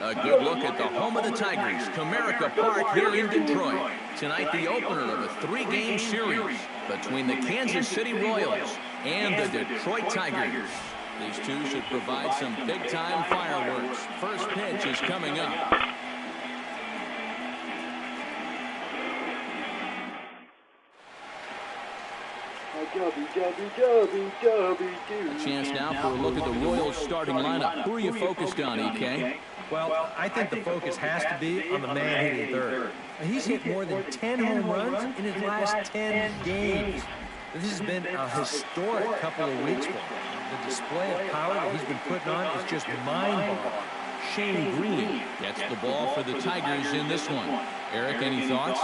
A good look at the home of the Tigers, Comerica Park here in Detroit. Tonight, the opener of a 3-game series between the Kansas City Royals and the Detroit Tigers. These two should provide some big-time fireworks. First pitch is coming up. A chance now for a look at the Royals starting lineup. Who are you focused on, EK? Well, I think the focus has to be on the man hitting third. He's hit more than 10 home runs in his last 10 games. This has been a historic couple of weeks for him. The display of power that he's been putting on is just mind-boggling. Shane Green gets the ball for the Tigers in this one. Eric, any thoughts?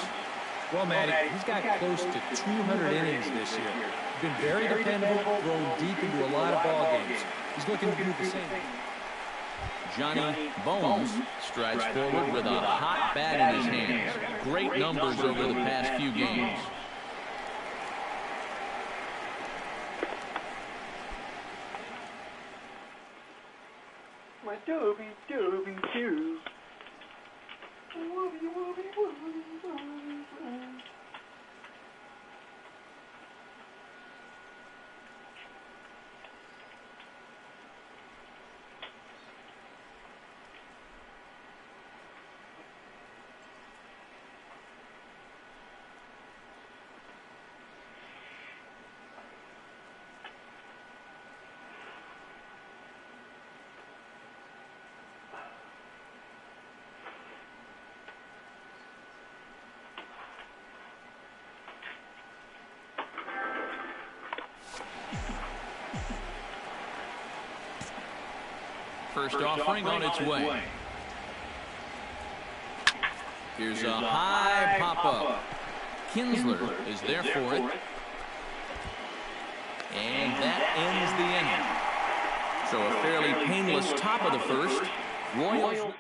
Well, Matty, he's got close to 200 innings this year. He's been very dependable, thrown deep into a lot of ball games. He's looking to do the same. Johnny Bones strides forward with a hot bat in his hands. Great numbers over the past few games. My Dobby-Dobby-Doo. First offering on its way. Here's a high pop-up. Kinsler is there for it. And that ends the inning. So a fairly painless top of the first. Royals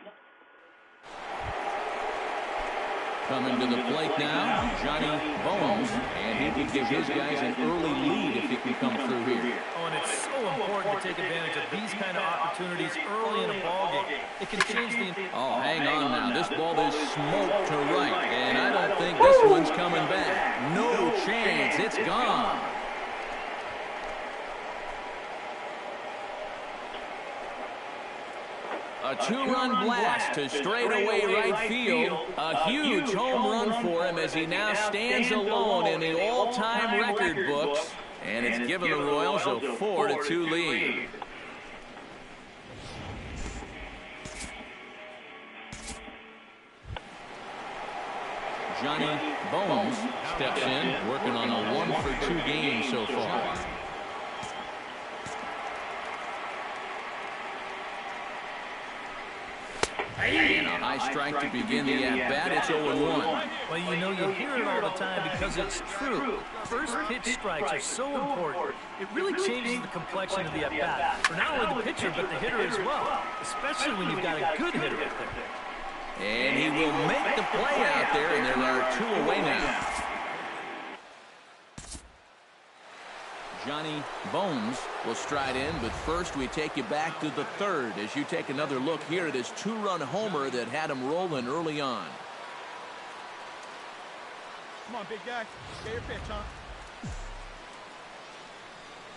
coming to the plate now, Johnny Bones, and he can give his guys an early lead if he can come through here. Oh, and it's so important to take advantage of these kind of opportunities early in a ball game. It can change the... Oh, hang on now. This ball is smoked to right, and I don't think this one's coming back. No chance. It's gone. A 2-run blast to straightaway right field. A huge home run for him as he now stands alone in the all-time record books. And it's given the Royals a 4-2 lead. Johnny Bones steps in, working on a 1-for-2 game so far. And a high strike to begin the at-bat. It's 0-1. Well, you know, you hear it all the time because it's true. First pitch strikes are so important. It really changes the complexion of the at-bat for not only the pitcher but the hitter as well, especially when you've got a good hitter up there. And he will make the play out there, and there are 2 away now. Johnny Bones will stride in, but first we take you back to the third as you take another look here at his 2-run homer that had him rolling early on. Come on, big guy. Get your pitch, huh?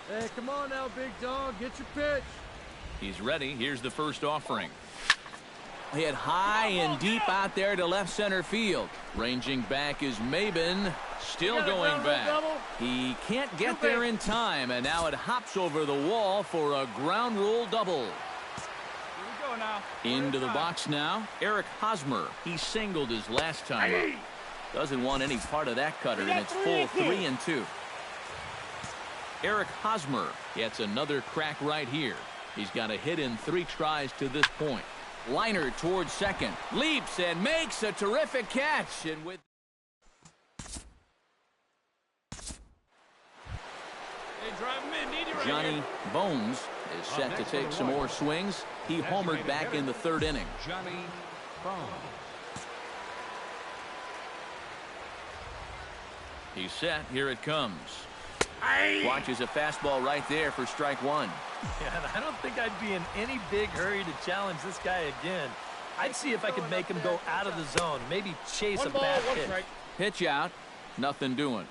Hey, come on now, big dog. Get your pitch. He's ready. Here's the first offering. Hit high and deep out there to left center field. Ranging back is Maben. Still going back. He can't get there in time, and now it hops over the wall for a ground rule double. Here we go now. Into the box now, Eric Hosmer. He singled his last time up. Doesn't want any part of that cutter, and it's full 3-2. Eric Hosmer gets another crack right here. He's got a hit in 3 tries to this point. Liner towards second, leaps and makes a terrific catch, and with Johnny Bones is set to take some more swings. He homered back in the 3rd inning. Johnny Bones. He's set. Here it comes. Watches a fastball right there for strike one. Yeah, and I don't think I'd be in any big hurry to challenge this guy again. I'd see if I could make him go out of the zone, maybe chase a bad pitch. Pitch out, nothing doing.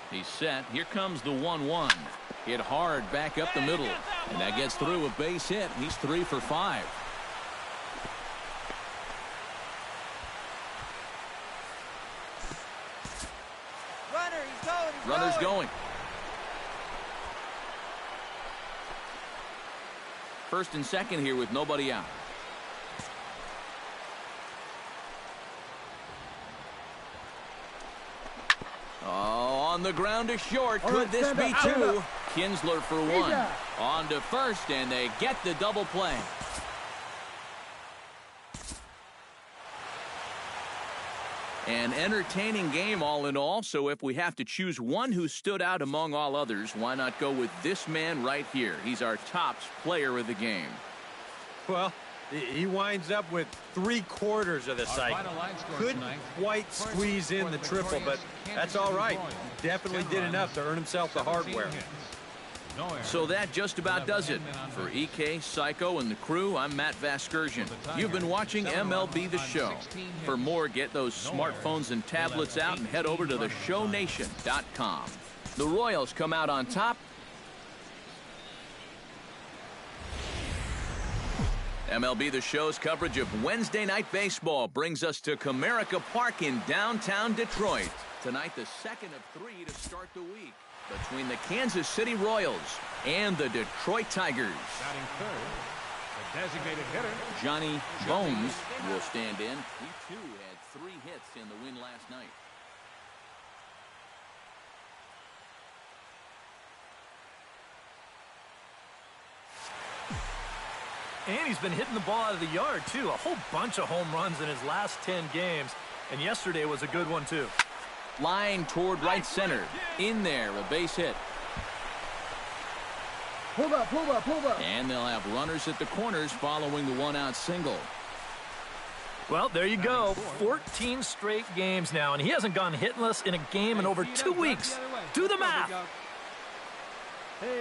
He's set. Here comes the 1-1. Hit hard back up the middle. And that gets through a base hit. He's 3 for 5. Runner's going. First and second here with nobody out. Oh, on the ground to short. Could this be two? Kinsler for one. On to first, and they get the double play. An entertaining game all in all, so if we have to choose one who stood out among all others, why not go with this man right here? He's our top player of the game. Well, he winds up with 3/4 of the cycle. Couldn't quite squeeze in the triple, but that's all right. Definitely did enough to earn himself the hardware. So that just about does it. For EK, Psycho, and the crew, I'm Matt Vasgersian. You've been watching MLB The Show. For more, get those smartphones and tablets out and head over to theshownation.com. The Royals come out on top. MLB The Show's coverage of Wednesday Night Baseball brings us to Comerica Park in downtown Detroit. Tonight, the second of 3 to start the week between the Kansas City Royals and the Detroit Tigers. Batting third, the designated hitter, Johnny Bones will stand in. He, too, had 3 hits in the win last night. And he's been hitting the ball out of the yard, too. A whole bunch of home runs in his last 10 games. And yesterday was a good one, too. Line toward right center. In there, a base hit. Pull up. And they'll have runners at the corners following the 1-out single. Well, there you go. 14 straight games now, and he hasn't gone hitless in a game in over 2 weeks. Do the math.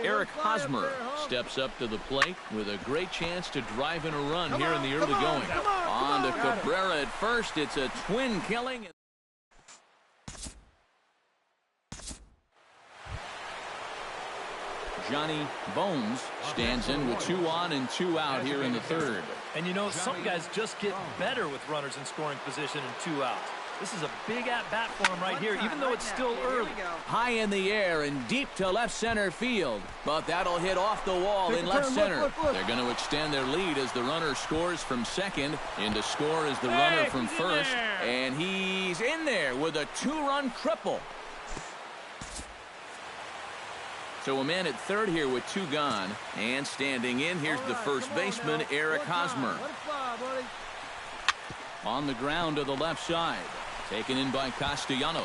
Eric Hosmer steps up to the plate with a great chance to drive in a run here in the early going. On to Cabrera at first. It's a twin killing. Johnny Bones stands in with 2 on and 2 out here in the third. And you know, some guys just get better with runners in scoring position and 2 outs. This is a big at-bat for him right here, even though it's still early. High in the air and deep to left center field. But that'll hit off the wall in left center. Look. They're going to extend their lead as the runner scores from second. In to score is the runner from first. And he's in there with a 2-run triple. So a man at third here with 2 gone. And standing in, here's the first baseman, Eric Hosmer. On the ground to the left side. Taken in by Castellanos.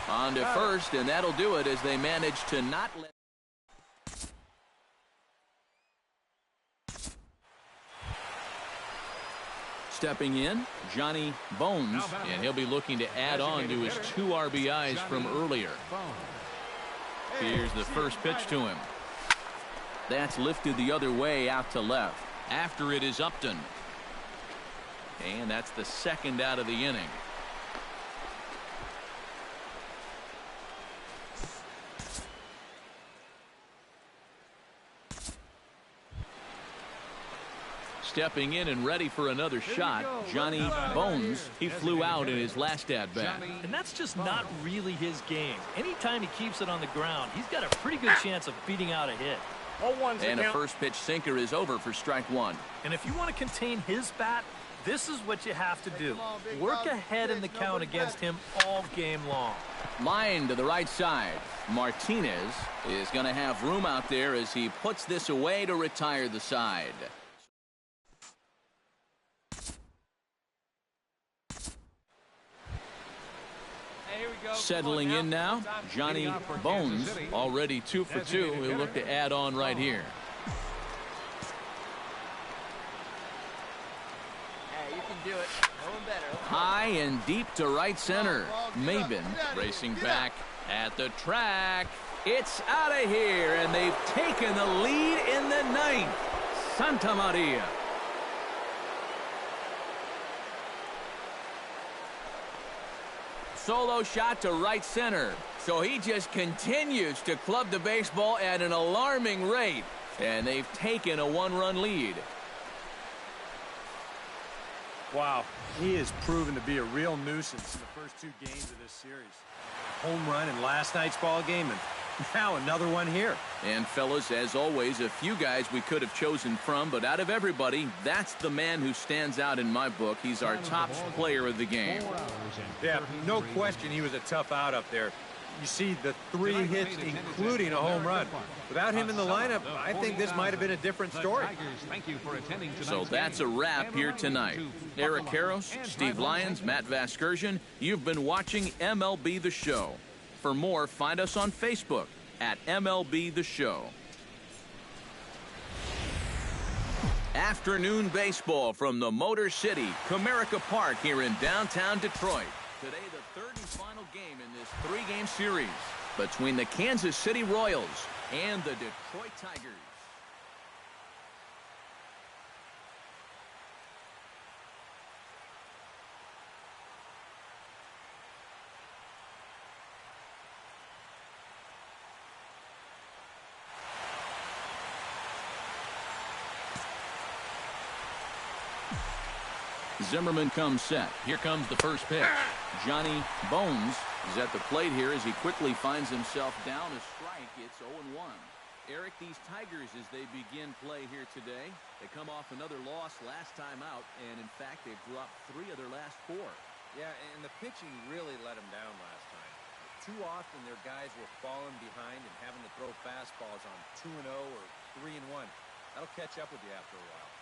On to first, and that'll do it as they manage to not let... Stepping in, Johnny Bones, and he'll be looking to add on to his 2 RBIs from earlier. Here's the first pitch to him. That's lifted the other way out to left. After it is Upton. And that's the second out of the inning. Stepping in and ready for another shot, Johnny Bones. He flew out in his last at-bat. And that's just not really his game. Anytime he keeps it on the ground, he's got a pretty good chance of beating out a hit. And a first pitch sinker is over for strike 1. And if you want to contain his bat, this is what you have to do. Work ahead in the count against him all game long. Line to the right side. Martinez is going to have room out there as he puts this away to retire the side. Settling in now, Johnny Bones, already 2 for 2. He'll look to add on right here. do it. No one better. High and deep to right center. Mabin racing back at the track. It's out of here, and they've taken the lead in the ninth. Santa Maria. Solo shot to right center. So he just continues to club the baseball at an alarming rate. And they've taken a one-run lead. Wow, he has proven to be a real nuisance in the first 2 games of this series. Home run in last night's ball game, and now another one here. And fellas, as always, a few guys we could have chosen from, but out of everybody, that's the man who stands out in my book. He's our top player of the game. Yeah, no question he was a tough out up there. You see the 3 hits, including a home run. Without him in the lineup, I think this might have been a different story. So that's a wrap here tonight. Eric Karros, Steve Lyons, Matt Vasgersian, you've been watching MLB The Show. For more, find us on Facebook at MLB The Show. Afternoon baseball from the Motor City, Comerica Park here in downtown Detroit. Today, the third and final game in this 3-game series between the Kansas City Royals and the Detroit Tigers. Zimmerman comes set. Here comes the first pitch. Heresjohnnybones is at the plate here as he quickly finds himself down a strike. It's 0-1. Eric, these Tigers, as they begin play here today, they come off another loss last time out, and in fact, they've dropped 3 of their last 4. Yeah, and the pitching really let them down last time. Too often their guys were falling behind and having to throw fastballs on 2-0 or 3-1. That'll catch up with you after a while.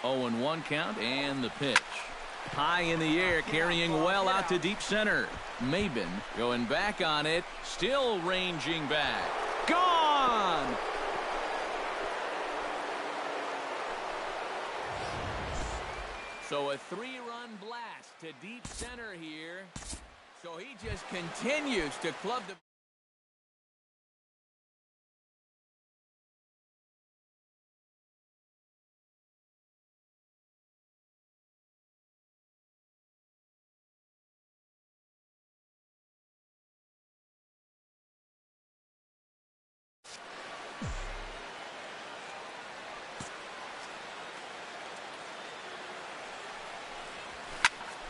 0-1 count and the pitch. High in the air, carrying well out to deep center. Maben going back on it, still ranging back. Gone! So a 3-run blast to deep center here. So he just continues to club the...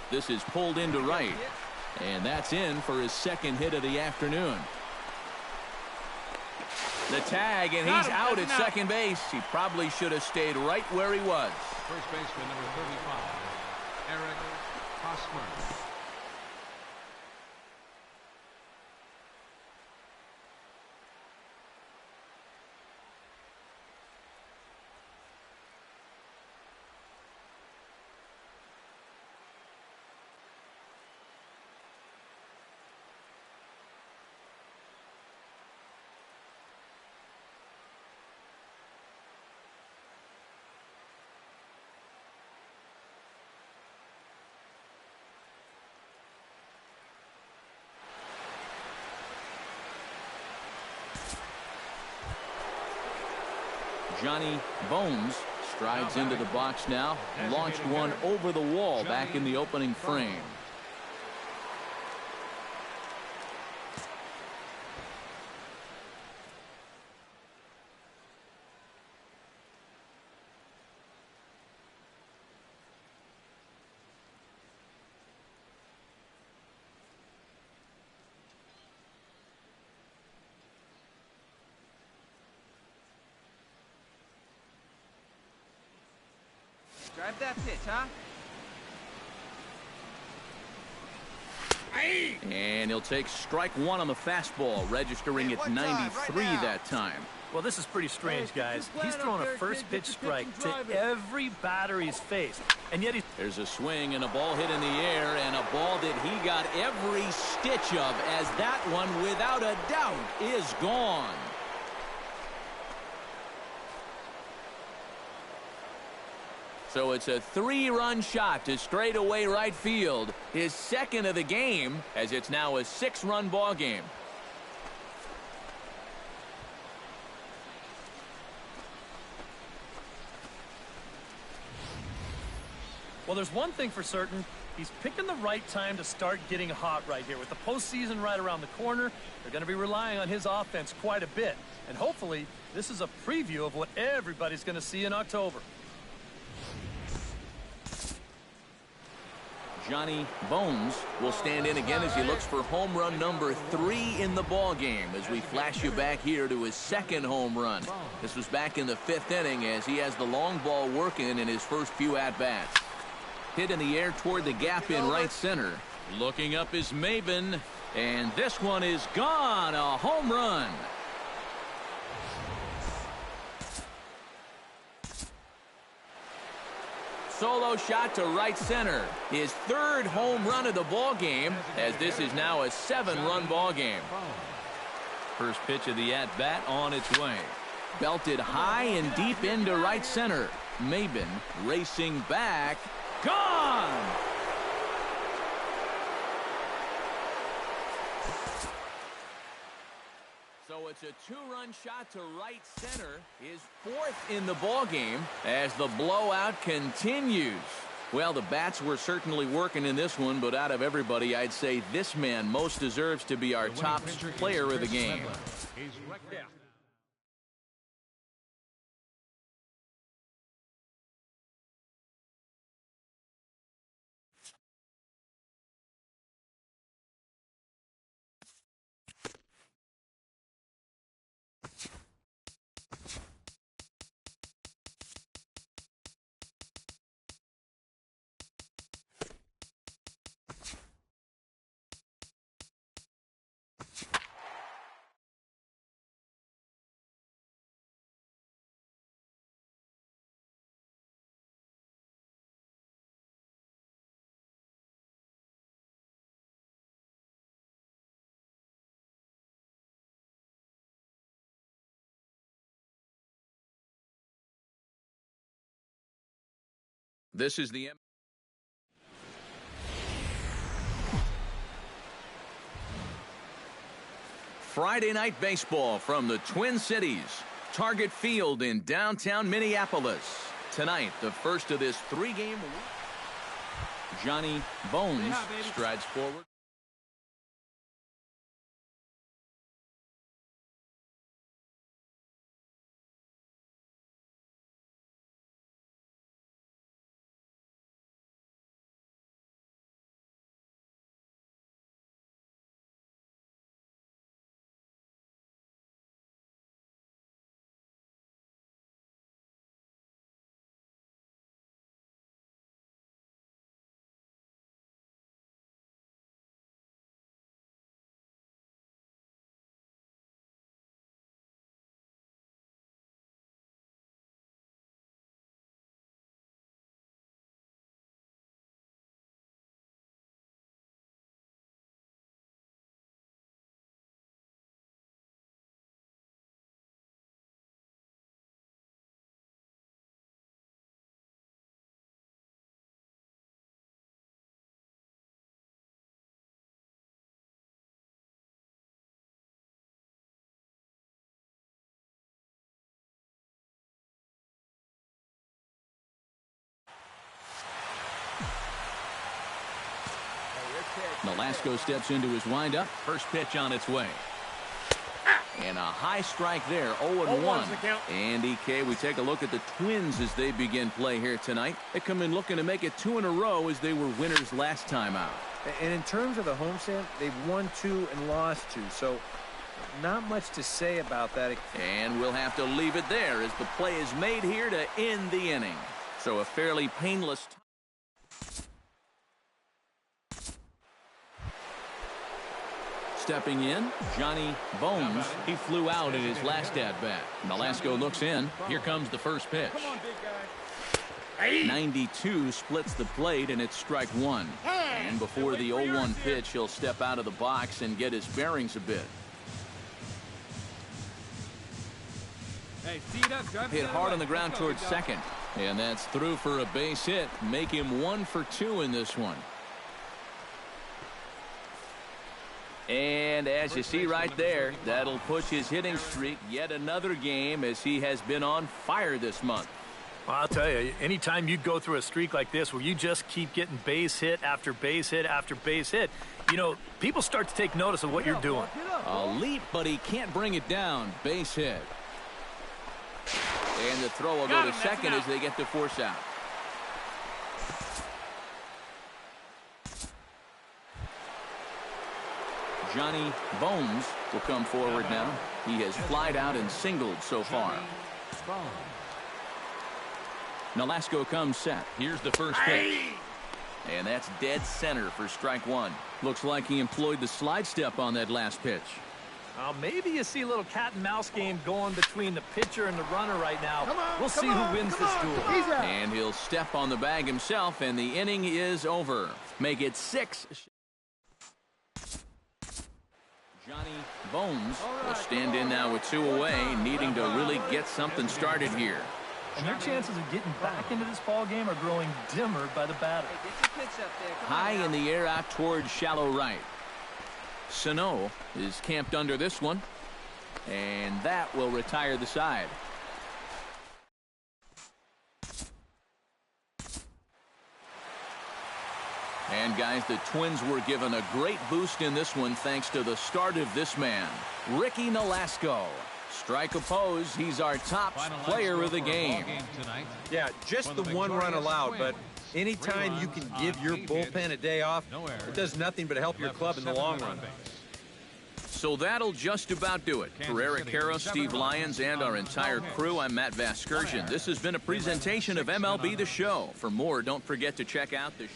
This is pulled into right. And that's in for his second hit of the afternoon. The tag, and he's out at second base. He probably should have stayed right where he was. First baseman number 35, Eric Hosmer. Heresjohnnybones strides into the box now. Launched one over the wall back in the opening frame. Drive that pitch, huh? And he'll take strike one on the fastball, registering at 93 that time. Well, this is pretty strange, guys. He's thrown a first pitch strike to every batter he's faced, and yet There's a swing and a ball hit in the air, and a ball that he got every stitch of, as that one, without a doubt, is gone. So it's a 3-run shot to straightaway right field, his second of the game, as it's now a 6-run ball game. Well, there's one thing for certain. He's picking the right time to start getting hot right here. With the postseason right around the corner, they're going to be relying on his offense quite a bit. And hopefully, this is a preview of what everybody's going to see in October. Heresjohnnybones will stand in again as he looks for home run number 3 in the ball game, as we flash you back here to his second home run. This was back in the 5th inning, as he has the long ball working in his first few at-bats. Hit in the air toward the gap in right center. Looking up is Maben, and this one is gone. A home run. Solo shot to right center. His 3rd home run of the ball game, as this is now a 7-run ball game. First pitch of the at-bat on its way. Belted high and deep into right center. Maben racing back. Gone! So it's a 2-run shot to right center, his 4th in the ball game, as the blowout continues. Well, the bats were certainly working in this one, but out of everybody, I'd say this man most deserves to be our top player of the game. This is the Friday Night Baseball from the Twin Cities. Target Field in downtown Minneapolis. Tonight, the first of this 3-game week. Johnny Bones strides forward. Nolasco steps into his windup. First pitch on its way. And a high strike there, 0-1. And EK, we take a look at the Twins as they begin play here tonight. They come in looking to make it 2 in a row as they were winners last time out. And in terms of the homestand, they've won 2 and lost 2. So not much to say about that. And we'll have to leave it there as the play is made here to end the inning. So a fairly painless. Stepping in, Johnny Bones. He flew out in his last at-bat. Nolasco looks in. Here comes the first pitch. Come on, big guy. 92 splits the plate, and it's strike 1. And before the 0-1 pitch, he'll step out of the box and get his bearings a bit. Hey, feet up, drive Hit hard on the ground towards second. And that's through for a base hit. Make him 1 for 2 in this one. And as you see right there, that'll push his hitting streak yet another game as he has been on fire this month. Well, I'll tell you, anytime you go through a streak like this where you just keep getting base hit after base hit after base hit, you know, people start to take notice of what you're doing. A leap, but he can't bring it down. Base hit. And the throw will go to second as they get the force out. Johnny Bones will come forward now. He has flied out and singled so far. Nolasco comes set. Here's the first pitch. And that's dead center for strike 1. Looks like he employed the slide step on that last pitch. Maybe you see a little cat and mouse game going between the pitcher and the runner right now. We'll see who wins this duel. And he'll step on the bag himself, and the inning is over. Make it 6. Johnny Bones will stand in now with 2 away, needing to really get something started here. And their chances of getting back into this ball game are growing dimmer by the batter. High in the air out towards shallow right. Sano is camped under this one, and that will retire the side. And guys, the Twins were given a great boost in this one thanks to the start of this man, Ricky Nolasco. Strike opposed, he's our top player of the game. Yeah, just the 1 run allowed, but anytime you can give your bullpen a day off, it does nothing but help your club in the long run. So that'll just about do it. For Eric Harrow, Steve Lyons, and our entire crew, I'm Matt Vasgersian. This has been a presentation of MLB The Show. For more, don't forget to check out the show.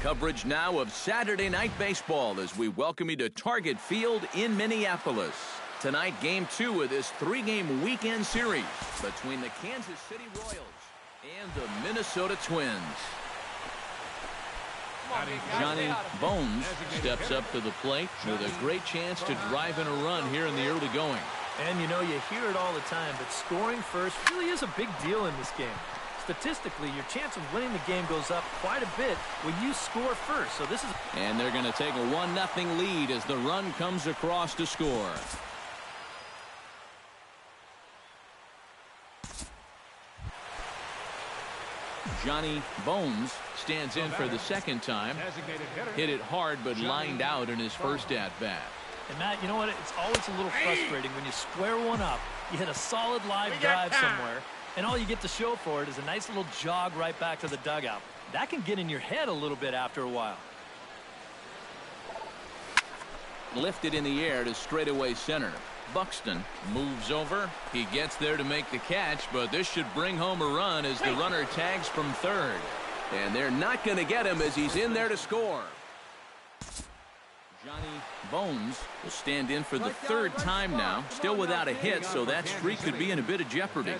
Coverage now of Saturday Night Baseball as we welcome you to Target Field in Minneapolis. Tonight, Game 2 of this 3-game weekend series between the Kansas City Royals and the Minnesota Twins. Johnny Bones steps up to the plate with a great chance to drive in a run here in the early going. And you know, you hear it all the time, but scoring first really is a big deal in this game. Statistically, your chance of winning the game goes up quite a bit when you score first. So this is... And they're going to take a 1-0 lead as the run comes across to score. Heresjohnnybones stands in for the second time. Hit it hard, but lined out in his first at-bat. And, Matt, you know what? It's always a little frustrating when you square one up, you hit a solid live drive somewhere, and all you get to show for it is a nice little jog right back to the dugout. That can get in your head a little bit after a while. Lifted in the air to straightaway center. Buxton moves over. He gets there to make the catch, but this should bring home a run as the runner tags from third. And they're not going to get him as he's in there to score. Heresjohnnybones will stand in for the third time now, still without a hit, so that streak could be in a bit of jeopardy.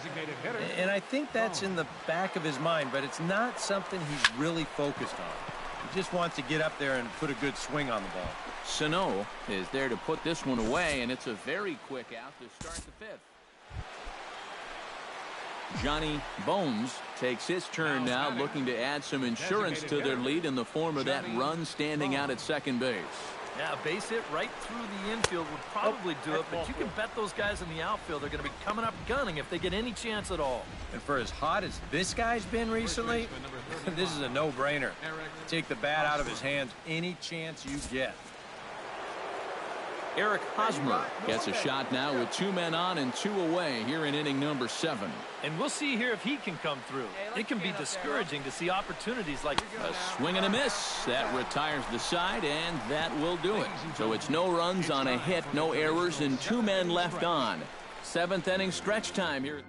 And I think that's in the back of his mind, but it's not something he's really focused on. He just wants to get up there and put a good swing on the ball. Sano is there to put this one away, and it's a very quick out to start the fifth. Heresjohnnybones takes his turn now, looking to add some insurance to their lead in the form of that run standing out at second base. Yeah, a base hit right through the infield would probably do it, but you can bet those guys in the outfield are going to be coming up gunning if they get any chance at all. And for as hot as this guy's been recently, this is a no-brainer. Take the bat out of his hands any chance you get. Eric Hosmer gets a shot now with 2 men on and 2 away here in inning number 7. And we'll see here if he can come through. It can be discouraging to see opportunities like a swing and a miss. That retires the side, and that will do it. So it's no runs on a hit, no errors, and 2 men left on. 7th inning stretch time here.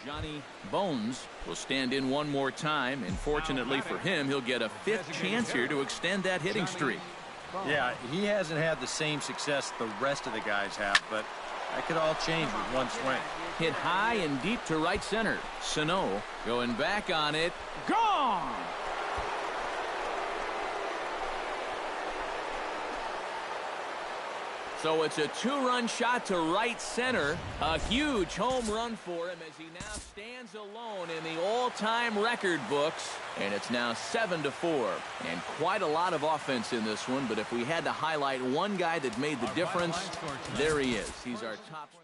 Heresjohnnybones will stand in one more time, and fortunately for him, he'll get a 5th chance here to extend that hitting streak. Yeah, he hasn't had the same success the rest of the guys have, but that could all change with one swing. Hit high and deep to right center. Sano going back on it. Gone! So it's a 2-run shot to right center. A huge home run for him as he now stands alone in the all-time record books. And it's now 7-4. And quite a lot of offense in this one. But if we had to highlight one guy that made the difference, there he is. He's our top player.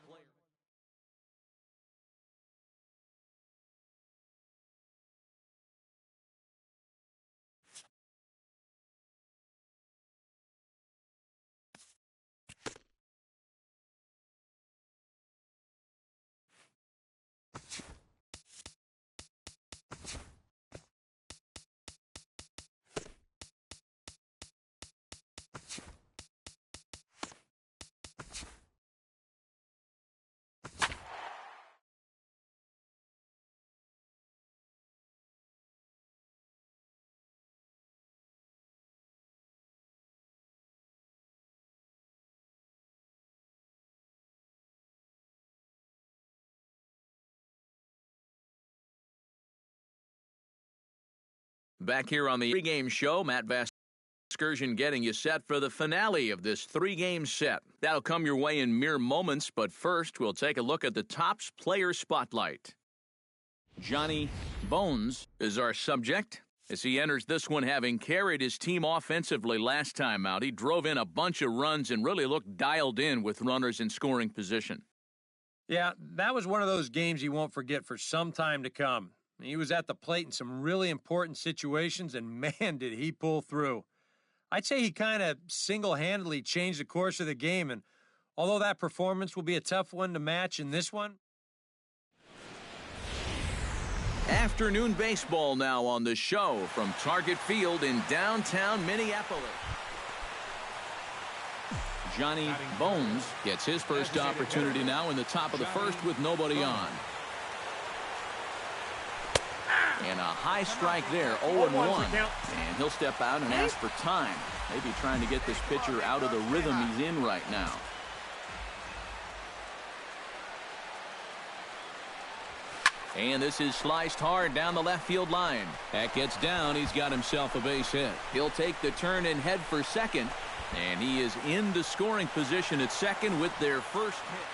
Back here on the pregame show, Matt Vasgersian getting you set for the finale of this 3-game set. That'll come your way in mere moments, but first we'll take a look at the Topps Player Spotlight. Heresjohnnybones is our subject as he enters this one having carried his team offensively last time out. He drove in a bunch of runs and really looked dialed in with runners in scoring position. Yeah, that was one of those games he won't forget for some time to come. He was at the plate in some really important situations, and man, did he pull through. I'd say he kind of single-handedly changed the course of the game, and although that performance will be a tough one to match in this one. Afternoon baseball now on the show from Target Field in downtown Minneapolis. Heresjohnnybones gets his first opportunity now in the top of the first with nobody on. And a high strike there, 0-1. And he'll step out and ask for time. Maybe trying to get this pitcher out of the rhythm he's in right now. And this is sliced hard down the left field line. That gets down. He's got himself a base hit. He'll take the turn and head for second. And he is in the scoring position at second with their first hit.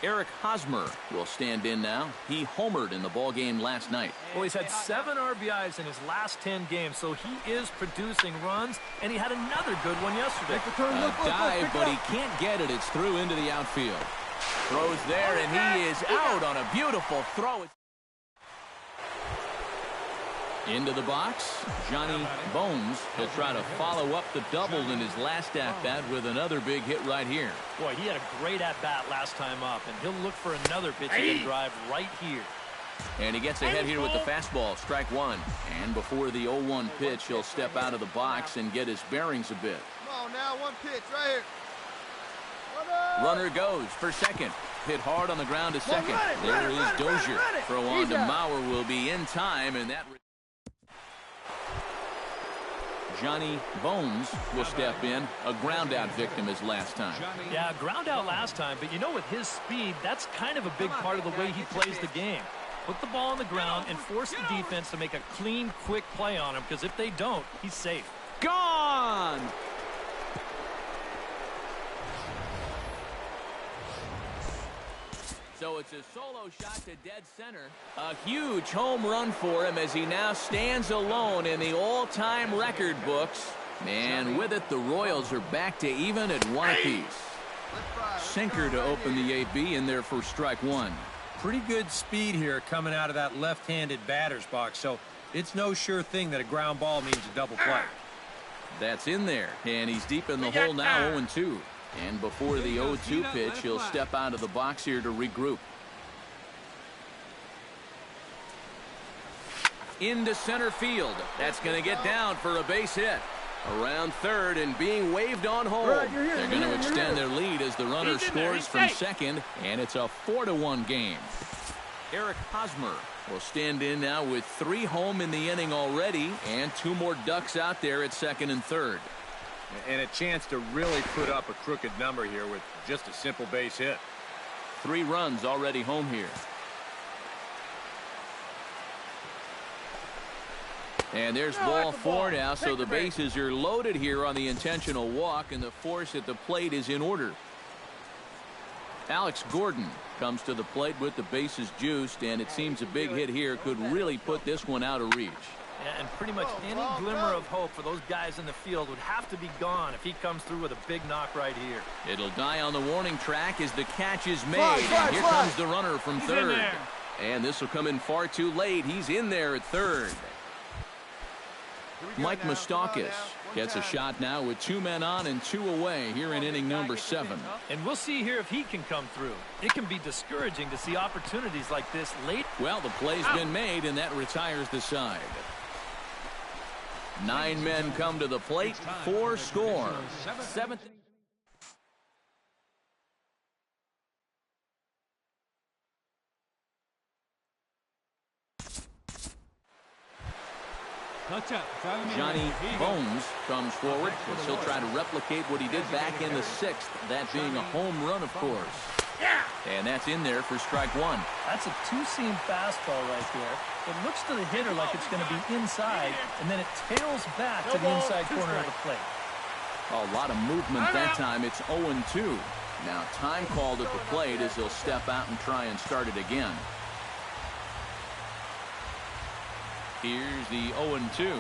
Eric Hosmer will stand in now. He homered in the ballgame last night. Well, he's had 7 RBIs in his last 10 games, so he is producing runs, and he had another good one yesterday. A dive, but he can't get it. It's through into the outfield. Throws there, and he is out on a beautiful throw. Into the box, Johnny Bones will try to follow up the double in his last at-bat with another big hit right here. Boy, he had a great at-bat last time up, and he'll look for another pitch-in drive right here. And he gets ahead here with the fastball, strike one. And before the 0-1 pitch, he'll step out of the box and get his bearings a bit. Come on now, one pitch right here. Runner goes for second. Hit hard on the ground to second. There is Dozier. Throw on to Mauer will be in time, and that... Johnny Bones will step in, a ground-out victim as last time. Yeah, ground out last time, but you know, with his speed, that's kind of a big part of the way he plays the game. Put the ball on the ground and force the defense to make a clean, quick play on him, because if they don't, he's safe. Gone! So it's a solo shot to dead center. A huge home run for him as he now stands alone in the all-time record books. And with it, the Royals are back to even at 1 apiece. Sinker to open the AB in there for strike one. Pretty good speed here coming out of that left-handed batter's box, so it's no sure thing that a ground ball means a double play. That's in there, and he's deep in the hole now, 0-2. And before the 0-2 pitch, he'll step out of the box here to regroup. Into center field. That's going to get down for a base hit. Around third and being waved on home. They're going to extend their lead as the runner scores from second, and it's a 4-1 game. Eric Hosmer will stand in now with 3 home in the inning already, and 2 more ducks out there at second and third. And a chance to really put up a crooked number here with just a simple base hit. 3 runs already home here. And there's ball 4 now, so the bases are loaded here on the intentional walk, and the force at the plate is in order. Alex Gordon comes to the plate with the bases juiced, and it seems a big hit here could really put this one out of reach. Yeah, and pretty much any glimmer of hope for those guys in the field would have to be gone if he comes through with a big knock right here. It'll die on the warning track as the catch is made. And here comes the runner from third. And this will come in far too late. He's in there at third. Mike Moustakas gets a shot now with 2 men on and 2 away here in inning number 7. And we'll see here if he can come through. It can be discouraging to see opportunities like this late. Well, the play's been made, and that retires the side. 9 men come to the plate, 4 score. 7th. Johnny Bones comes forward, and he'll try to replicate what he did back in the 6th, that being a home run, of course. And that's in there for strike one. That's a 2-seam fastball right there. It looks to the hitter like it's going to be inside, and then it tails back to the inside corner of the plate. A lot of movement that time. It's 0-2. Now time called at the plate as he'll step out and try and start it again. Here's the 0-2.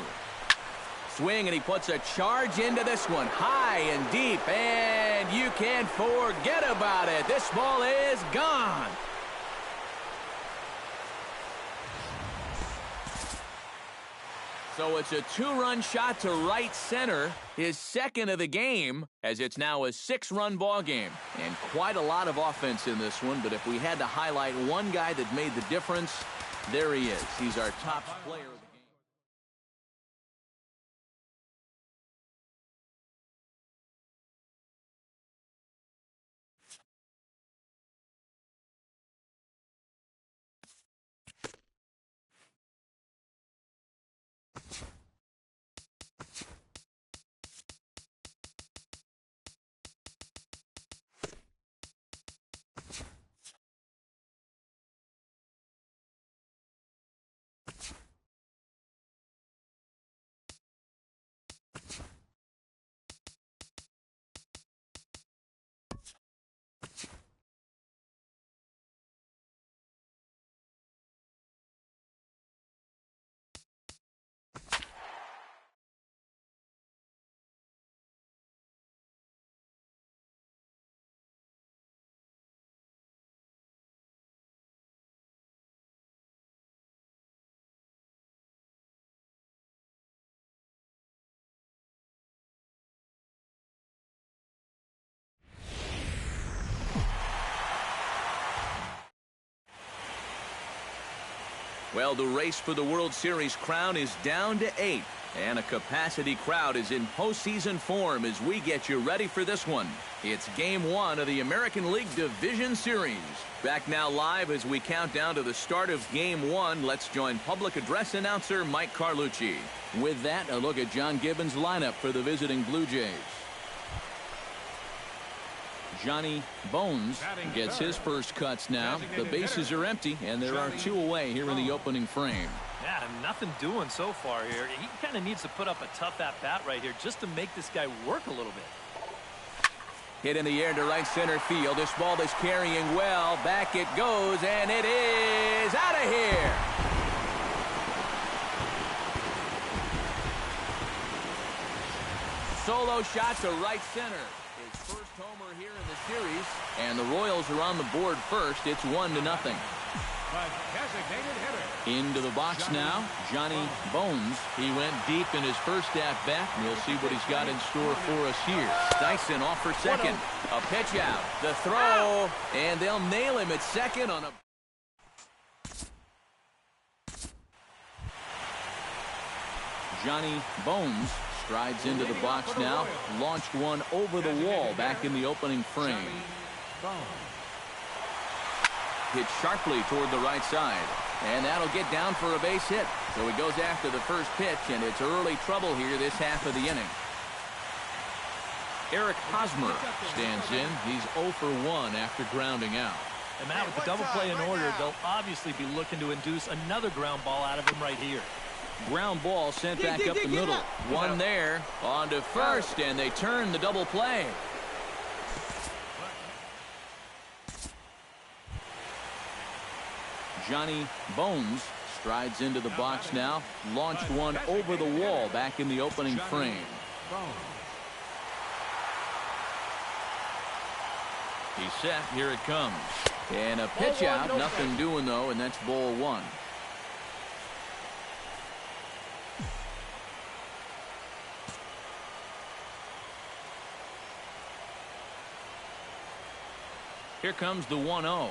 Swing, and he puts a charge into this one. High and deep, and you can't forget about it. This ball is gone. So it's a 2-run shot to right center, his second of the game, as it's now a 6-run ball game. And quite a lot of offense in this one, but if we had to highlight one guy that made the difference, there he is. He's our top player. Well, the race for the World Series crown is down to 8. And a capacity crowd is in postseason form as we get you ready for this one. It's Game 1 of the American League Division Series. Back now live as we count down to the start of Game 1. Let's join public address announcer Mike Carlucci. With that, a look at John Gibbons' lineup for the visiting Blue Jays. Johnny Bones gets his first cuts now. The bases are empty, and there are 2 away here in the opening frame. Yeah, nothing doing so far here. He kind of needs to put up a tough at-bat right here just to make this guy work a little bit. Hit in the air to right center field. This ball is carrying well. Back it goes, and it is out of here. Solo shot to right center. His first homer here in the series. And the Royals are on the board first. It's 1-0. Into the box now, Johnny Bones. He went deep in his first at-bat. We'll see what he's got in store for us here. Dyson off for second. A pitch out. The throw. And they'll nail him at second on a... Johnny Bones strides into the box now. Launched one over the wall back in the opening frame. Hit sharply toward the right side. And that'll get down for a base hit. So he goes after the first pitch, and it's early trouble here this half of the inning. Eric Hosmer stands in. He's 0 for 1 after grounding out. And Matt, with the double play in order, they'll obviously be looking to induce another ground ball out of him right here. Ground ball sent back up the middle. One there. On to first, and they turn the double play. Johnny Bones strides into the box now. Launched one over the wall back in the opening frame. He's set. Here it comes. And a pitch out. Nothing doing, though, and that's ball 1. Here comes the 1-0.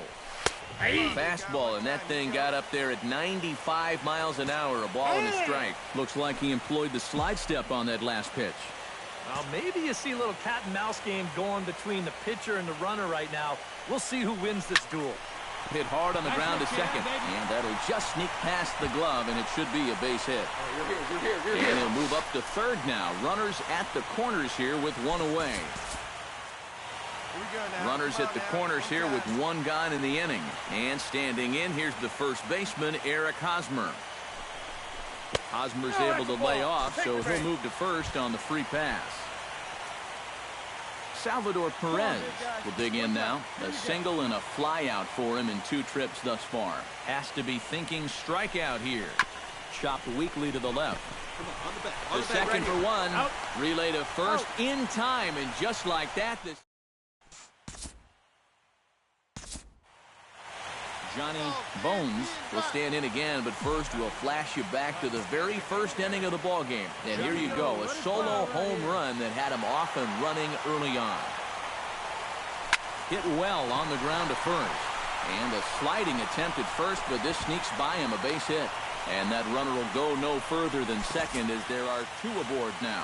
Fastball, and that thing got up there at 95 miles an hour. A ball and a strike. Looks like he employed the slide step on that last pitch. Well, maybe you see a little cat and mouse game going between the pitcher and the runner right now. We'll see who wins this duel. Hit hard on the ground to second, and that'll just sneak past the glove, and it should be a base hit. And he'll move up to third now. Runners at the corners here with 1 away. Runners at the corners here with 1 gone in the inning. And standing in, here's the first baseman, Eric Hosmer. Hosmer's able to lay off, so he'll move to first on the free pass. Salvador Perez will dig in now. A single and a fly out for him in 2 trips thus far. Has to be thinking strikeout here. Chopped weakly to the left. The second for 1. Relay to first in time, and just like that, this Johnny Bones will stand in again, but first we'll flash you back to the very first inning of the ball game. And here you go, a solo home run that had him off and running early on. Hit well on the ground to first. And a sliding attempt at first, but this sneaks by him, a base hit. And that runner will go no further than second as there are 2 aboard now.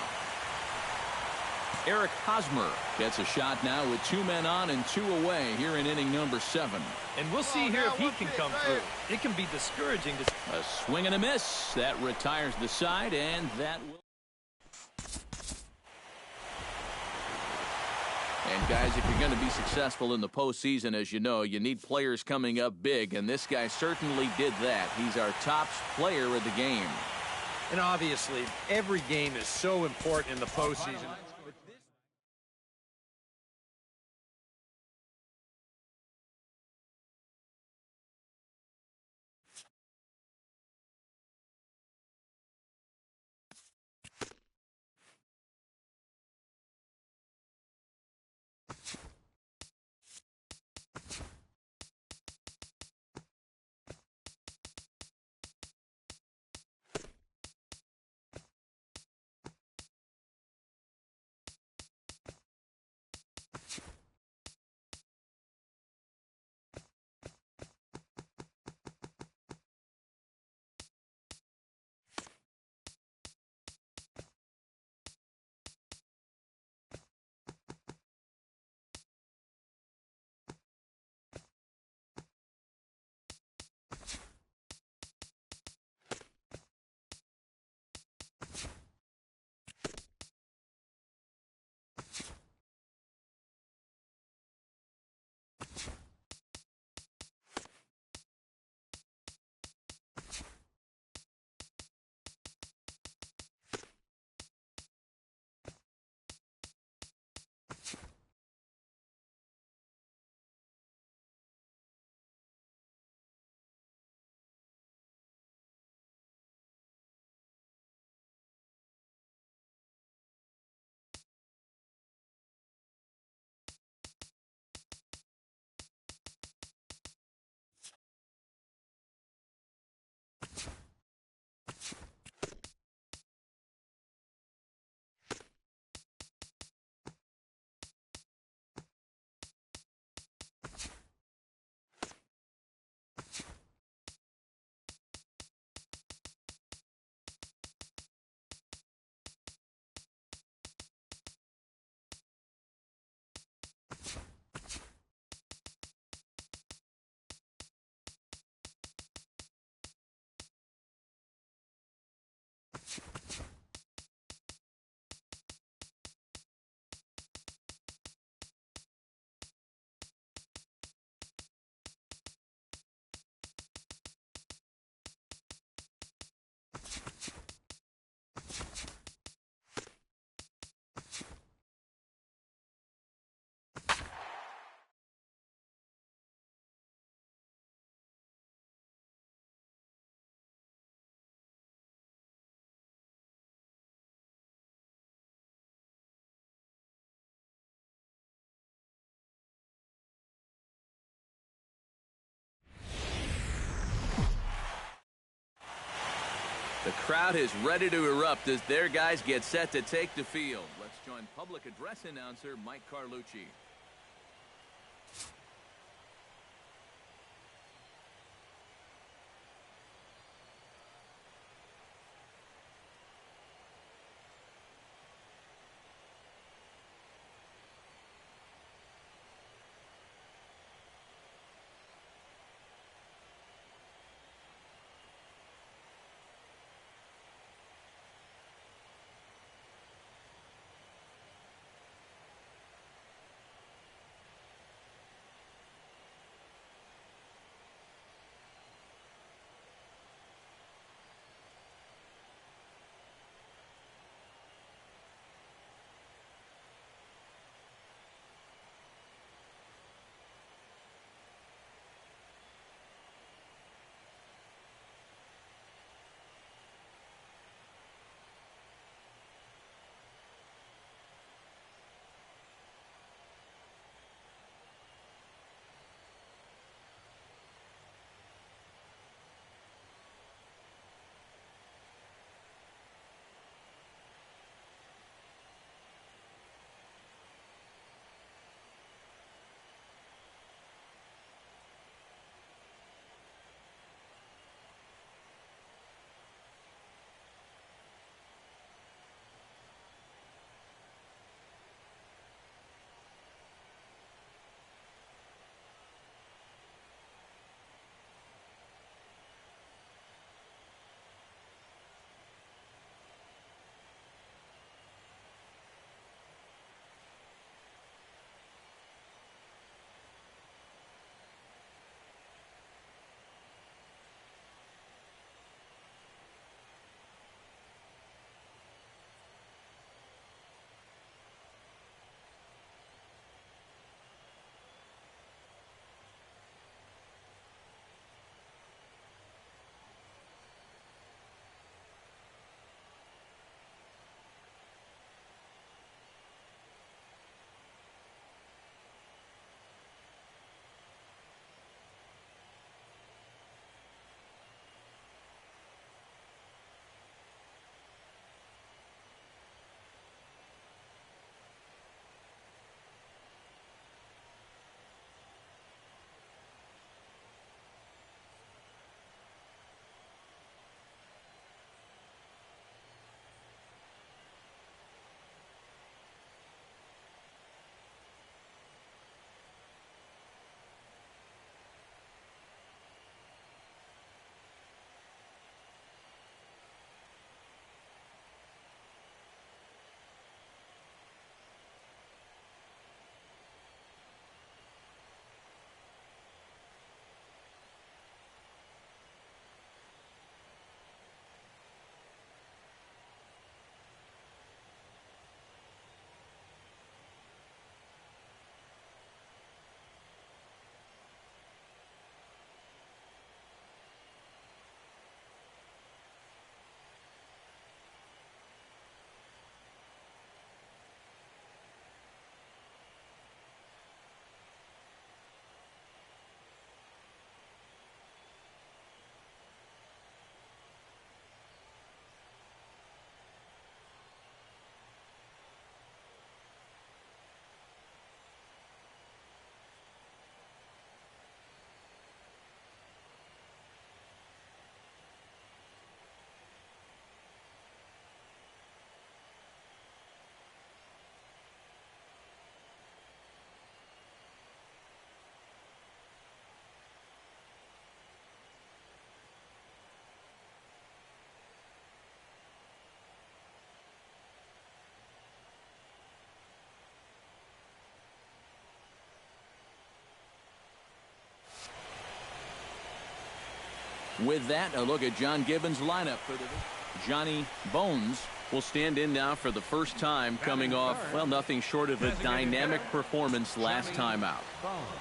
Eric Hosmer gets a shot now with 2 men on and 2 away here in inning number 7. And we'll see here if he can come through. It can be discouraging to... A swing and a miss. That retires the side, and that will... And guys, if you're going to be successful in the postseason, as you know, you need players coming up big, and this guy certainly did that. He's our top player of the game. And obviously, every game is so important in the postseason. The crowd is ready to erupt as their guys get set to take the field. Let's join public address announcer Mike Carlucci. With that, a look at John Gibbons' lineup for the Johnny Bones will stand in now for the first time, coming off, well, nothing short of a dynamic performance last time out.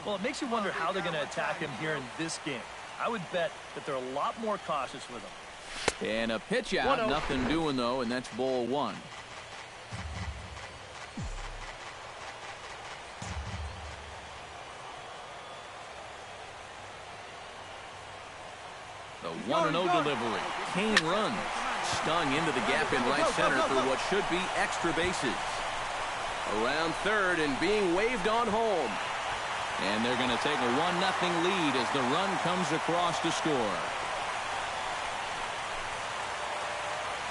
Well, it makes you wonder how they're going to attack him here in this game. I would bet that they're a lot more cautious with him. And a pitch out, 1-0. nothing doing though, and that's ball one. The 1-0 delivery. Kane runs. stung into the gap in right center for what should be extra bases. Around third and being waved on home. And they're going to take a 1-0 lead as the run comes across to score.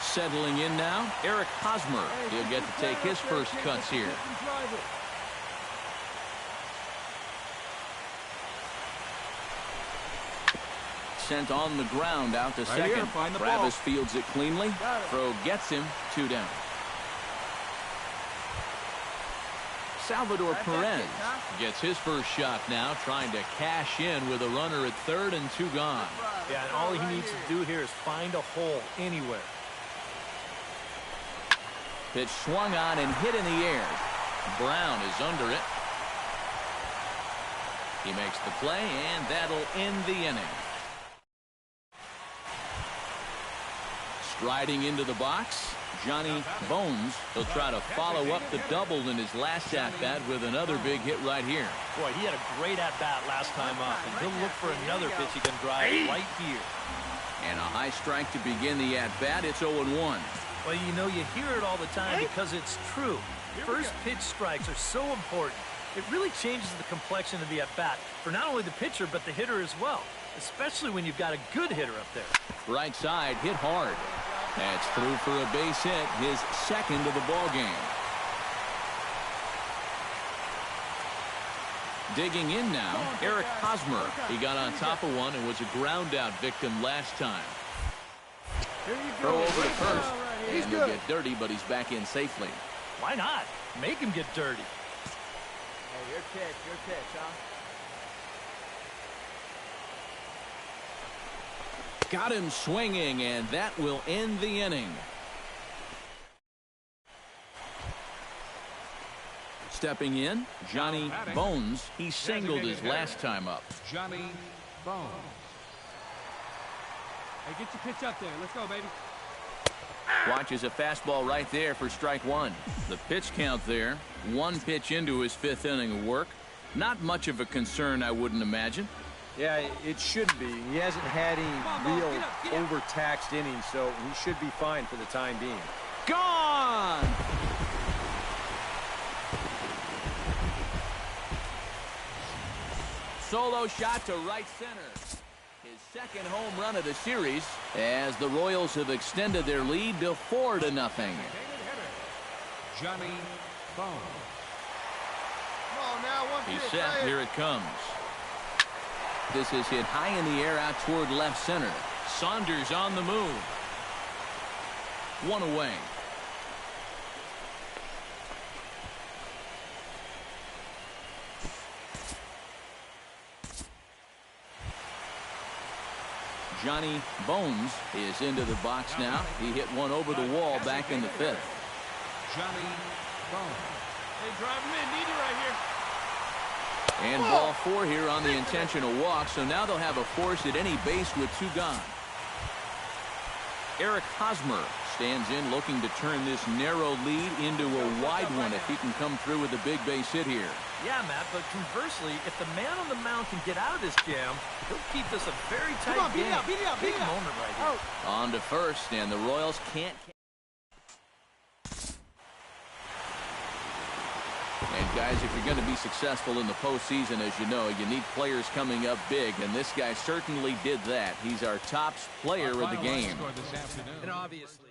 Settling in now, Eric Hosmer. He'll get to take his first cuts here. Sent on the ground out to second. Travis fields it cleanly. Throw gets him 2 down. Salvador Perez gets his first shot now, trying to cash in with a runner at third and 2 gone. Yeah, and all he needs to do here is find a hole anywhere. Pitch swung on and hit in the air. Brown is under it. He makes the play, and that'll end the inning. Striding into the box, Heresjohnnybones. He'll try to follow up the double in his last at-bat with another big hit right here. Boy, he had a great at-bat last time up, and he'll look for another pitch he can drive right here. And a high strike to begin the at-bat. It's 0-1. Well, you know, you hear it all the time because it's true. First pitch strikes are so important. It really changes the complexion of the at-bat for not only the pitcher, but the hitter as well, especially when you've got a good hitter up there. Right side, hit hard. That's through for a base hit, his second of the ball game. Digging in now, Eric Hosmer. He got on top of one and was a ground out victim last time. Throw over to first, and he'll get dirty, but he's back in safely. Why not? Make him get dirty. Hey, your pitch, huh? Got him swinging, and that will end the inning. Stepping in, Heresjohnnybones. He singled his last time up. Heresjohnnybones. Hey, get your pitch up there. Let's go, baby. Watches a fastball right there for strike one. The pitch count there. 1 pitch into his 5th inning of work. Not much of a concern, I wouldn't imagine. Yeah, it should be. He hasn't had any real overtaxed innings, so he should be fine for the time being. Gone! Solo shot to right center. His second home run of the series as the Royals have extended their lead to 4-0. Johnny Bones. Come on now, one He's pitch. set. Right Here it comes. This is hit high in the air out toward left center. Saunders on the move. 1 away. Heresjohnnybones is into the box now. He hit one over the wall back in the 5th. Johnny Bones. Hey, drive him in. Need it right here. And ball 4 here on the intentional walk, so now they'll have a force at any base with 2 gone. Eric Hosmer stands in looking to turn this narrow lead into a wide one if he can come through with a big base hit here. Yeah, Matt, but conversely, if the man on the mound can get out of this jam, he'll keep this a very tight game. Big moment right here. On to first, and the Royals can't. And guys, if you're going to be successful in the postseason, as you know, you need players coming up big, and this guy certainly did that. He's our top player of the game. And obviously.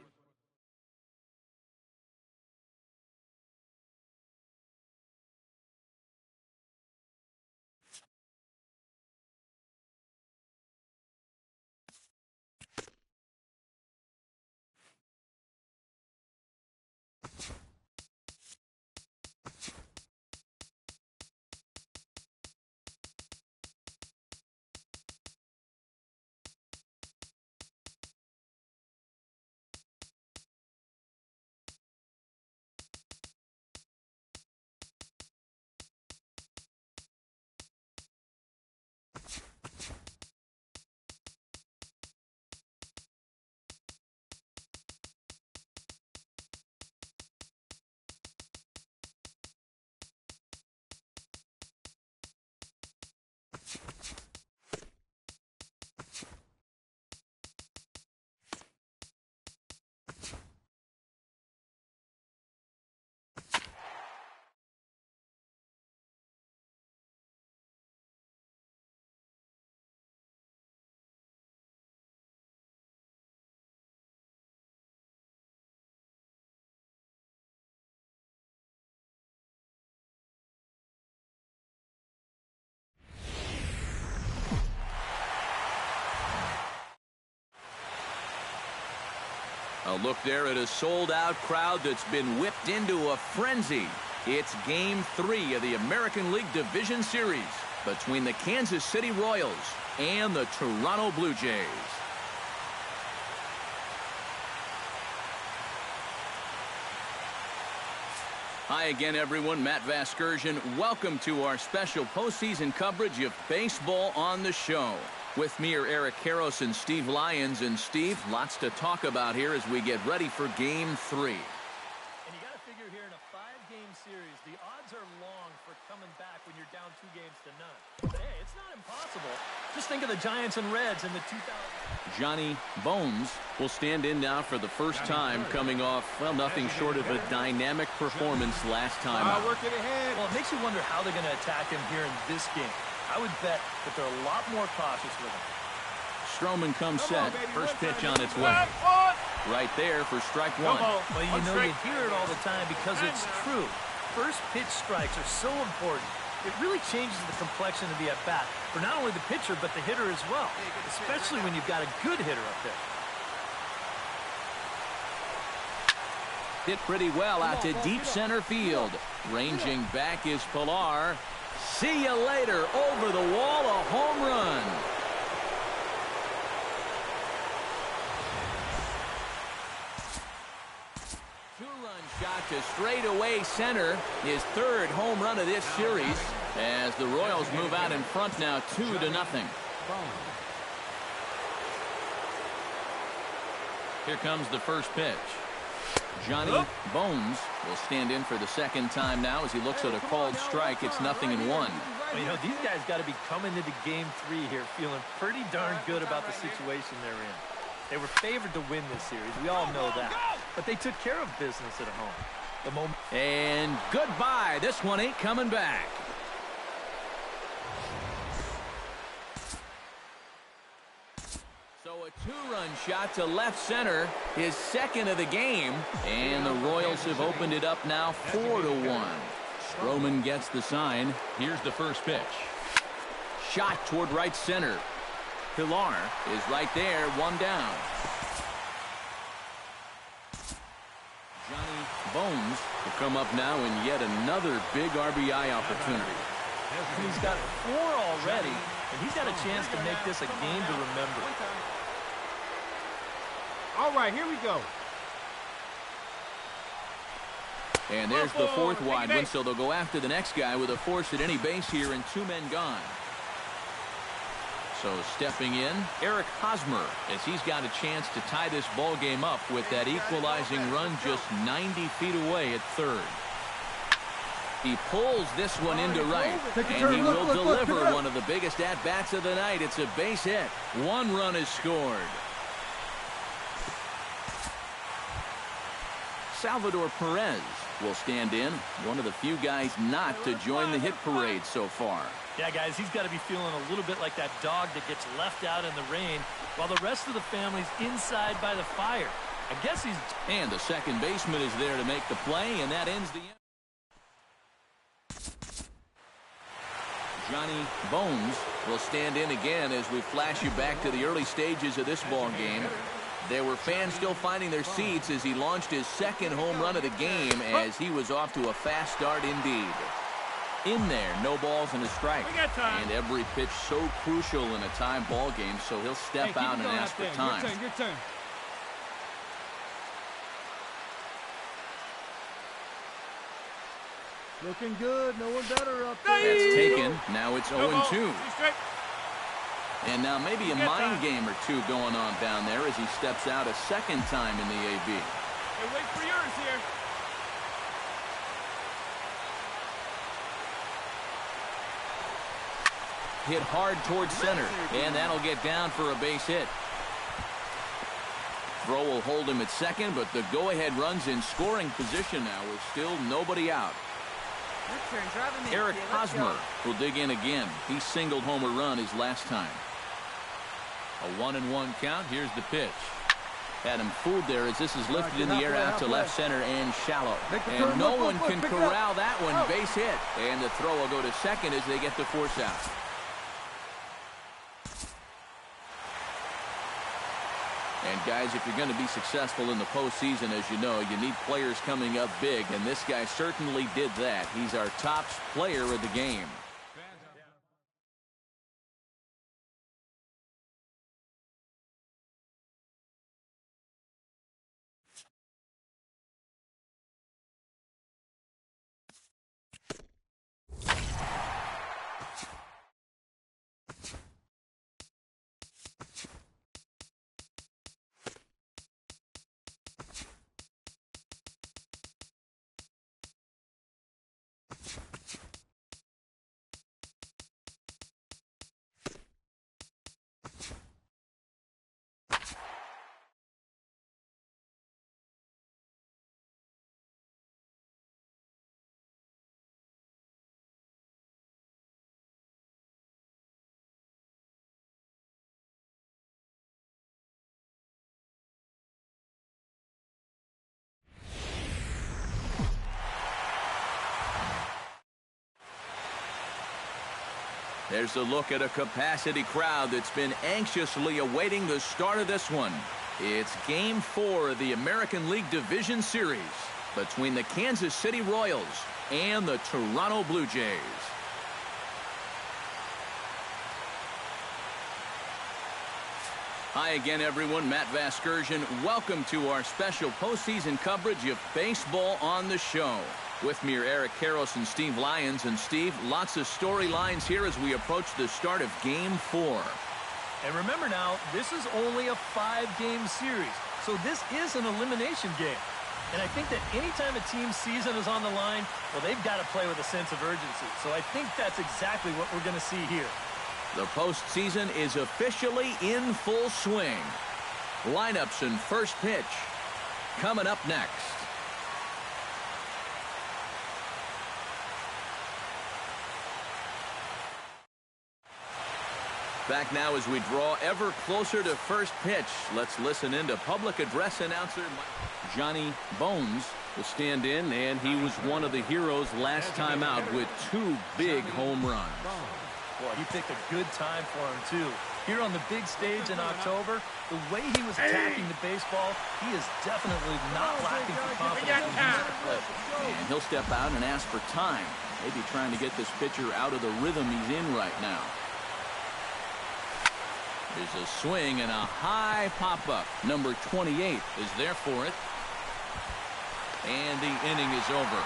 A look there at a sold-out crowd that's been whipped into a frenzy. It's Game 3 of the American League Division Series between the Kansas City Royals and the Toronto Blue Jays. Hi again, everyone. Matt Vasgersian. Welcome to our special postseason coverage of baseball on the show. With me are Eric Karros and Steve Lyons. And Steve, lots to talk about here as we get ready for Game 3. And you got to figure here in a 5-game series, the odds are long for coming back when you're down 2 games to none. But hey, it's not impossible. Just think of the Giants and Reds in the 2000. Johnny Bones will stand in now for the first time, coming off, well, nothing short of a dynamic performance last time out. Working ahead. Well, it makes you wonder how they're going to attack him here in this game. I would bet that they're a lot more cautious with him. Stroman comes set. First pitch on its way. Right there for strike 1. Well, you know, you hear it all the time because it's true. First pitch strikes are so important. It really changes the complexion of the at-bat for not only the pitcher, but the hitter as well, especially when you've got a good hitter up there. Hit pretty well out to deep center field. Ranging back is Pilar. See you later. Over the wall, a home run. Two-run shot to straightaway center. His 3rd home run of this series as the Royals move out in front now 2-0. Here comes the first pitch. Johnny Bones will stand in for the second time now as he looks at a called strike. It's 0-1. Well, you know, these guys got to be coming into Game 3 here feeling pretty darn good about the situation they're in. They were favored to win this series. We all know that. But they took care of business at home. And goodbye. This one ain't coming back. So a 2-run shot to left center, his 2nd of the game, and the Royals have opened it up now 4-1. Stroman gets the sign. Here's the first pitch. Shot toward right center. Pilar is right there, 1 down. Johnny Bones will come up now in yet another big RBI opportunity. He's got 4 already, and he's got a chance to make this a game to remember. All right, here we go. And there's the 4th wide one, so they'll go after the next guy with a force at any base here and 2 men gone. So stepping in, Eric Hosmer, as he's got a chance to tie this ball game up with that equalizing run just 90 feet away at 3rd. He pulls this one into right, and he will deliver one of the biggest at-bats of the night. It's a base hit. 1 run is scored. Salvador Perez will stand in, one of the few guys not to join the hit parade so far. Yeah, guys, he's got to be feeling a little bit like that dog that gets left out in the rain while the rest of the family's inside by the fire. I guess he's... And the second baseman is there to make the play, and that ends the end. Johnny Bones will stand in again as we flash you back to the early stages of this ball game. There were fans still finding their seats as he launched his 2nd home run of the game as he was off to a fast start indeed. In there, no balls and a strike. And every pitch so crucial in a tie ball game, so he'll step out and ask for time. Your turn. Looking good. No one better up there. That's taken. Now it's 0-2. And now maybe a mind game or 2 going on down there as he steps out a 2nd time in the AB. Hey, wait for yours here. Hit hard towards center, and that'll get down for a base hit. Throw will hold him at 2nd, but the go-ahead run's in scoring position now with still nobody out. Eric Hosmer will dig in again. He singled home a run his last time. A 1-1 count. Here's the pitch. Had him fooled there as this is lifted in the air out to left center and shallow. And no one can corral that one. Base hit. And the throw will go to 2nd as they get the force out. And guys, if you're going to be successful in the postseason, as you know, you need players coming up big, and this guy certainly did that. He's our top player of the game. There's a look at a capacity crowd that's been anxiously awaiting the start of this one. It's Game 4 of the American League Division Series between the Kansas City Royals and the Toronto Blue Jays. Hi again, everyone. Matt Vasgersian. Welcome to our special postseason coverage of baseball on the show. With me are Eric Karros and Steve Lyons. And Steve, lots of storylines here as we approach the start of Game 4. And remember now, this is only a 5-game series, so this is an elimination game. And I think that anytime a team's season is on the line, well, they've got to play with a sense of urgency. So I think that's exactly what we're going to see here. The postseason is officially in full swing. Lineups and first pitch coming up next. Back now as we draw ever closer to first pitch. Let's listen in to public address announcer Heresjohnnybones will stand in, and he was one of the heroes last time out with 2 big home runs. Boy, he picked a good time for him, too. Here on the big stage in October, the way he was attacking the baseball, he is definitely not lacking for confidence. And he'll step out and ask for time. Maybe trying to get this pitcher out of the rhythm he's in right now. There's a swing and a high pop-up. Number 28 is there for it. And the inning is over.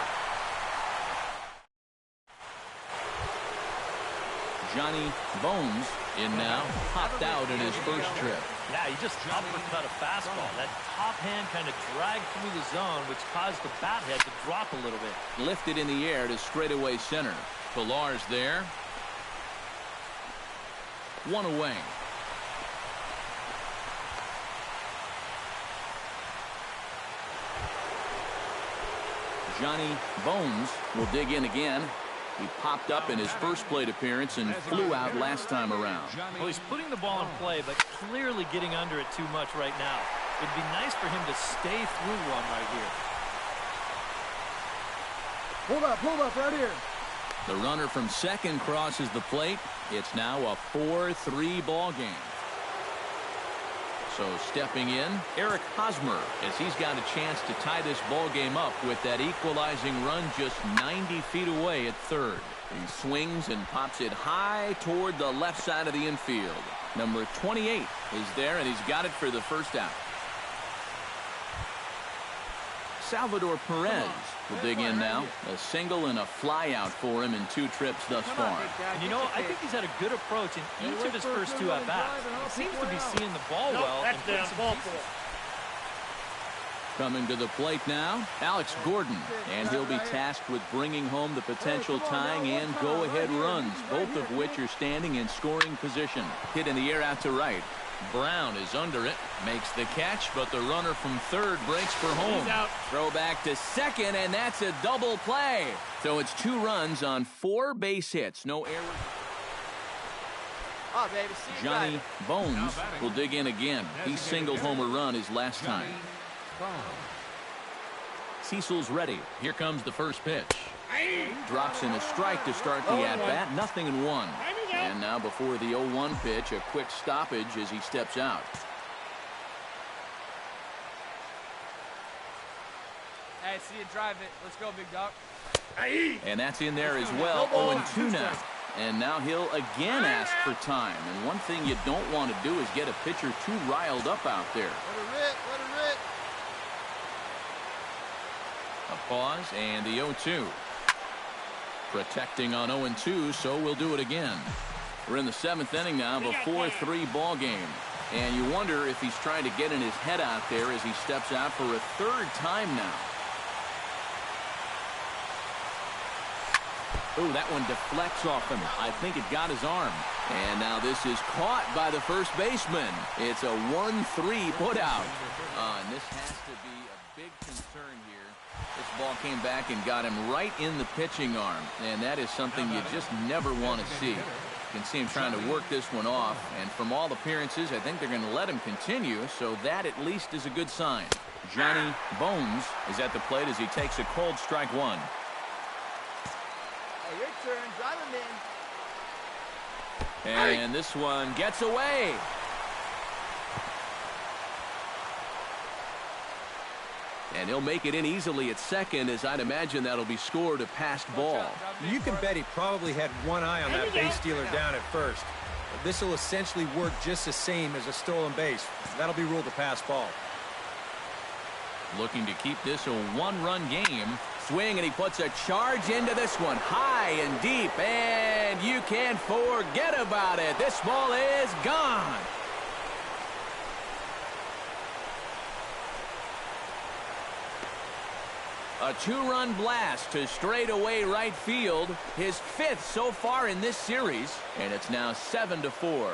Heresjohnnybones in now, popped out in his first trip. Yeah, he just uppercut a fastball. That top hand kind of dragged through the zone, which caused the bat head to drop a little bit. Lifted in the air to straightaway center. Pilar's there. 1 away. Heresjohnnybones will dig in again. He popped up in his first plate appearance and flew out last time around. Well, he's putting the ball in play, but clearly getting under it too much right now. It'd be nice for him to stay through one right here. Hold up right here. The runner from second crosses the plate. It's now a 4-3 ball game. So stepping in, Eric Hosmer, as he's got a chance to tie this ball game up with that equalizing run just 90 feet away at third. He swings and pops it high toward the left side of the infield. Number 28 is there, and he's got it for the first out. Salvador Perez will dig in now. A single and a fly out for him in 2 trips thus far. And you know, I think he's had a good approach in each of his first 2 at-bats. He seems to be seeing the ball well. And coming to the plate now, Alex Gordon. And he'll be tasked with bringing home the potential tying and go-ahead runs, both of which are standing in scoring position. Hit in the air out to right. Brown is under it, makes the catch, but the runner from third breaks for home. Throw back to second, and that's a double play. So it's 2 runs on 4 base hits. No errors. Heresjohnnybones will dig in again. He singled home a run his last time. Cecil's ready. Here comes the first pitch. Drops in a strike to start the at-bat. 0-1. And now before the 0-1 pitch, a quick stoppage as he steps out. right, see you drive it. Let's go, big dog. And that's in there as well. 0-2 now. And now he'll again ask for time. And one thing you don't want to do is get a pitcher too riled up out there. Let her rip, let her rip. A pause and the 0-2. Protecting on 0-2, so we'll do it again. We're in the 7th inning now of a 4-3 ball game. And you wonder if he's trying to get in his head out there as he steps out for a 3rd time now. Oh, that one deflects off him. I think it got his arm. And now this is caught by the first baseman. It's a 1-3 putout. And this has to be a big concern here. This ball came back and got him right in the pitching arm. And that is something you just never want to see. You can see him trying to work this one off. And from all appearances, I think they're going to let him continue. So that at least is a good sign. Johnny Bones is at the plate as he takes a cold strike one. Hey, your turn. Drive him in. And this one gets away. And he'll make it in easily at second, as I'd imagine that'll be scored a passed ball. You can bet he probably had one eye on that base stealer down at first. This will essentially work just the same as a stolen base. That'll be ruled a pass ball. Looking to keep this a one-run game. Swing, and he puts a charge into this one. High and deep, and you can't forget about it. This ball is gone. A 2-run blast to straightaway right field. His 5th so far in this series, and it's now 7-4.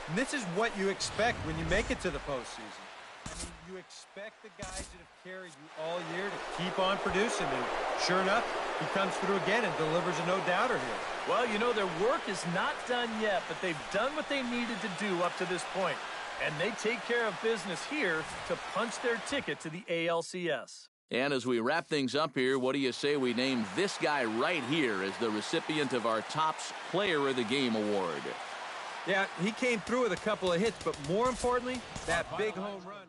And this is what you expect when you make it to the postseason. I mean, you expect the guys that have carried you all year to keep on producing. And sure enough, he comes through again and delivers a no-doubter here. Well, you know, their work is not done yet, but they've done what they needed to do up to this point. And they take care of business here to punch their ticket to the ALCS. And as we wrap things up here, what do you say we name this guy right here as the recipient of our Topps Player of the Game award? Yeah, he came through with a couple of hits, but more importantly, that big home run.